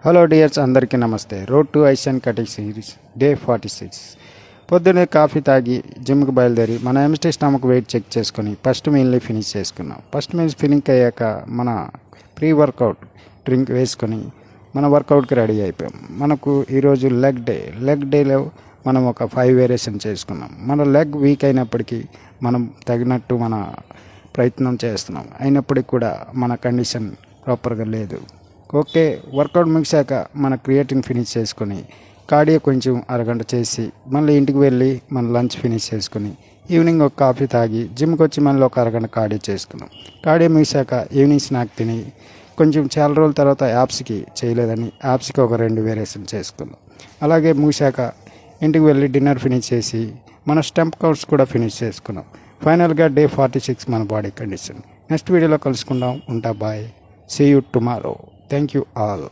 Hello dears, అందరికీ నమస్తే. రోడ్ టు ఐసన్ కటింగ్ సిరీస్ డే 46. పొద్దున్నే కాఫీ తాగి జిమ్కి బయలుదేరి మన ఎంటీ స్టమక్ వెయిట్ చెక్ చేసుకొని ఫస్ట్ మీల్ని ఫినిష్ చేసుకున్నాం. ఫస్ట్ మీల్స్ ఫినిష్ అయ్యాక మన ప్రీ వర్కౌట్ డ్రింక్ వేసుకొని మన వర్కౌట్కి రెడీ అయిపోయాం. మనకు ఈరోజు లెగ్ డేలో మనం ఒక 5 వేరియేషన్ చేసుకున్నాం. మన లెగ్ వీక్ అయినప్పటికీ మనం తగినట్టు మన ప్రయత్నం చేస్తున్నాం. అయినప్పటికీ కూడా మన కండిషన్ ప్రాపర్గా లేదు. ఓకే, వర్కౌట్ ముగిశాక మన క్రియేటిన్ ఫినిష్ చేసుకొని కార్డియో కొంచెం అరగంట చేసి మళ్ళీ ఇంటికి వెళ్ళి మన లంచ్ ఫినిష్ చేసుకొని ఈవినింగ్ ఒక కాఫీ తాగి జిమ్కి వచ్చి మళ్ళీ ఒక అరగంట కార్డియో చేసుకున్నాం. కార్డియో ముగిశాక ఈవినింగ్ స్నాక్ తిని కొంచెం చాలా రోజుల తర్వాత యాప్స్కి చేయలేదని యాప్స్కి ఒక 2 వేరియేషన్ చేసుకున్నాం. అలాగే ముగిశాక ఇంటికి వెళ్ళి డిన్నర్ ఫినిష్ చేసి మన స్టెంప్ కౌట్స్ కూడా ఫినిష్ చేసుకున్నాం. ఫైనల్గా డే 46 మన బాడీ కండిషన్. నెక్స్ట్ వీడియోలో కలుసుకుందాం. ఉంటా, bye. See you tomorrow. Thank you all.